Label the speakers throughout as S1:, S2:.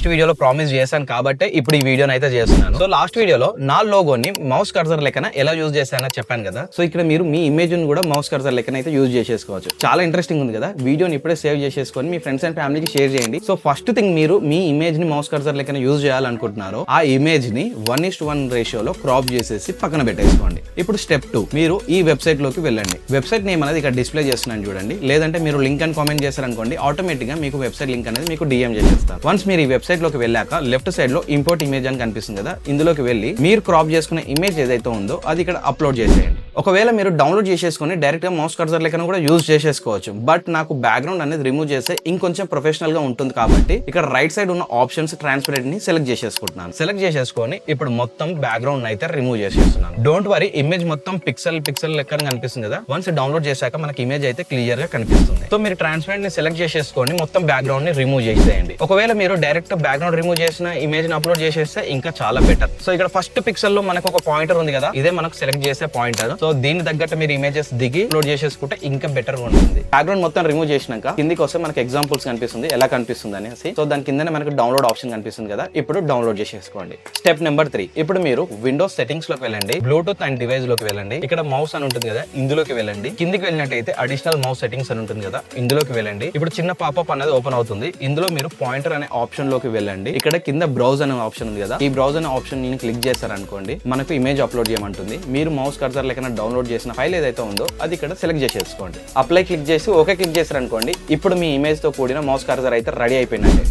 S1: Last వీడియోలో promise చేశాను కాబట్టి ఇప్పుడు ఈ వీడియోని అయితే చేస్తున్నాను. సో లాస్ట్ వీడియోలో నా లోగోని మౌస్ కర్సర్ లెక్కన ఎలా యూజ్ చేశానో చెప్పాను కదా. సో ఇక్కడ మీరు మీ ఇమేజ్ ని కూడా మౌస్ కర్సర్ లెక్కన అయితే యూజ్ చేసేసుకోవచ్చు. చాలా ఇంట్రెస్టింగ్ ఉంది కదా. వీడియోని ఇప్పుడే సేవ్ చేసేసుకొని మీ ఫ్రెండ్స్ అండ్ ఫ్యామిలీకి షేర్ చేయండి. సో ఫస్ట్ థింగ్, మీరు మీ ఇమేజ్ ని మౌస్ కర్సర్ లెక్కన యూజ్ చేయాలనుకుంటున్నారో ఆ ఇమేజ్ ని 1:1 రేషియోలో క్రాప్ చేసేసి పక్కన పెట్టేసుకోండి. ఇప్పుడు స్టెప్ 2, మీరు ఈ వెబ్సైట్ లోకి వెళ్ళండి. వెబ్సైట్ నేమ్ అనేది ఇక్కడ డిస్ప్లే చేస్తున్నాను చూడండి. లేదంటే మీరు లింక్ అని కామెంట్ చేశారనుకోండి, ఆటోమేటిక్ గా మీకు వెబ్సైట్ లింక్ అనేది మీకు డిఎం చేసేస్తారు. వన్స్ మీరు ఈ వెబ్సైట్ లోకి వెళ్ళాక లెఫ్ట్ సైడ్ లో ఇంపోర్ట్ ఇమేజ్ అని కనిపిస్తుంది కదా, ఇందులోకి వెళ్ళి మీరు క్రాప్ చేసుకునే ఇమేజ్ ఏదైతే ఉందో అది ఇక్కడ అప్లోడ్ చేసేయండి. ఒకవేళ మీరు డౌన్లోడ్ చేసేసుకుని డైరెక్ట్ గా మౌస్ కర్సర్ లెక్కన కూడా యూజ్ చేసేసుకోవచ్చు. బట్ నాకు బ్యాక్గ్రౌండ్ అనేది రిమూవ్ చేస్తే ఇంకొంచెం ప్రొఫెషనల్ గా ఉంటుంది కాబట్టి ఇక్కడ రైట్ సైడ్ ఉన్న ఆప్షన్స్ ట్రాన్స్పరెంట్ ని సెలెక్ట్ చేసేసుకుంటున్నాను. సెలెక్ట్ చేసేసుకొని ఇప్పుడు మొత్తం బ్యాక్గ్రౌండ్ అయితే రిమూవ్ చేసేస్తున్నాను. డోంట్ వరీ, ఇమేజ్ మొత్తం పిక్సెల్ లెక్కన కనిపిస్తుంది కదా. వన్స్ డౌన్లోడ్ చేశాక మనకి ఇమేజ్ అయితే క్లియర్ గా కనిపిస్తుంది. సో మీరు ట్రాన్స్పరెంట్ ని సెలెక్ట్ చేసేసుకొని మొత్తం బ్యాక్గ్రౌండ్ ని రిమూవ్ చేసేయండి. ఒకవేళ మీరు డైరెక్ట్ బ్యాక్గ్రౌండ్ రిమూవ్ చేసిన ఇమేజ్ ని అప్లోడ్ చేసేస్తే ఇంకా చాలా బెటర్. సో ఇక్కడ ఫస్ట్ పిక్సెల్ లో మనకు ఒక పాయింటర్ ఉంది కదా, ఇదే మనకు సెలెక్ట్ చేసే పాయింటర్. సో దీని తగ్గట్టు మీరు ఇమేజెస్ దిగి అప్లోడ్ చేసేసుకుంటే ఇంకా బెటర్ గా ఉంటుంది. బ్యాక్గ్రౌండ్ మొత్తం రిమూవ్ చేసినాక కిందికి వస్తే మనకి ఎగ్జాంపుల్స్ కనిపిస్తుంది, ఎలా కనిపిస్తుంది అనేసి. సో దాని కిందనే మనకు డౌన్లోడ్ ఆప్షన్ కనిపిస్తుంది కదా, ఇప్పుడు డౌన్లోడ్ చేసేసుకోండి. స్టెప్ నెంబర్ 3, ఇప్పుడు మీరు విండోస్ సెట్టింగ్స్ లోకి వెళ్ళండి, బ్లూటూత్ అండ్ డివైస్ లోకి వెళ్ళండి. ఇక్కడ మౌస్ అని ఉంటుంది కదా, ఇందులోకి వెళ్ళండి. కిందికి వెళ్ళినట్టయితే అడిషనల్ మౌస్ సెట్టింగ్స్ అని ఉంటుంది కదా, ఇందులోకి వెళ్ళండి. ఇప్పుడు చిన్న పాపప్ అనేది ఓపెన్ అవుతుంది. ఇందులో మీరు పాయింటర్ అనే ఆప్షన్ లోకి వెళ్ళండి. ఇక్కడ కింద బ్రౌజ్ అనే ఆప్షన్ ఉంది కదా, ఈ బ్రౌజ్ అనే ఆప్షన్ ని క్లిక్ చేశారనుకోండి, మనకు ఇమేజ్ అప్లోడ్ చేయమంటుంది. మీరు మౌస్ కర్సర్ లెక్కన డౌన్లోడ్ చేసిన ఫైల్ ఏదైతే ఉందో అది ఇక్కడ సెలెక్ట్ చేసేసుకోండి. అప్లై క్లిక్ చేసి ఓకే క్లిక్ చేశారనుకోండి, ఇప్పుడు మీ ఇమేజ్ తో కూడిన మౌస్ కర్సర్ అయితే రెడీ అయిపోయినట్టే.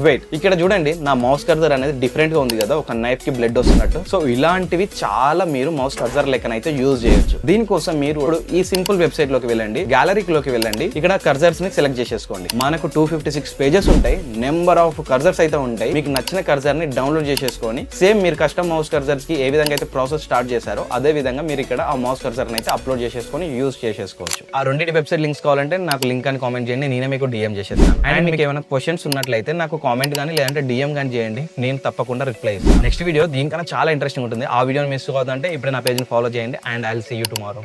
S1: వెయిట్ ఇక్కడ చూడండి, నా మౌస్ కర్సర్ అనేది డిఫరెంట్ గా ఉంది కదా, ఒక నైఫ్ కి బ్లడ్ వస్తున్నట్టు. సో ఇలాంటివి చాలా మీరు మౌస్ కర్సర్ లెక్కన అయితే యూజ్ చేయొచ్చు. దీనికోసం మీరు ఈ సింపుల్ వెబ్సైట్ లోకి వెళ్ళండి, గ్యాలరీలోకి వెళ్ళండి. ఇక్కడ కర్సర్స్ ని సెలెక్ట్ చేసేసుకోండి. మనకు 256 పేజెస్ ఉంటాయి, నెంబర్ ఆఫ్ కర్సర్స్ అయితే ఉంటాయి. మీకు నచ్చిన కర్సర్ ని డౌన్లోడ్ చేసేసుకొని సేమ్ మీరు కస్టమ్ మౌస్ కర్సర్స్ కి ఏ విధంగా అయితే ప్రాసెస్ స్టార్ట్ చేశారో అదే విధంగా మీరు ఇక్కడ ఆ మౌస్ కర్సర్ అయితే అప్లోడ్ చేసేసుకొని యూజ్ చేసేసుకోవచ్చు. ఆ రెండింటి వెబ్సైట్ లింక్స్ కావాలంటే నాకు లింక్ అని కామెంట్ చేయండి, నేనే మీకు డిఎం చేసేస్తాను. అండ్ మీకు ఏమైనా క్వశ్చన్స్ ఉన్నట్లయితే నాకు కామెంట్ కానీ లేదంటే డిఎం కానీ చేయండి, నేను తప్పకుండా రిప్లై ఇస్తాను. నెక్స్ట్ వీడియో దీనికన్నా చాలా ఇంట్రెస్టింగ్ ఉంటుంది. ఆ వీడియోని మిస్ కావద్దంటే ఇప్పుడే నా పేజ్ని ఫాలో చేయండి. And I will see you tomorrow.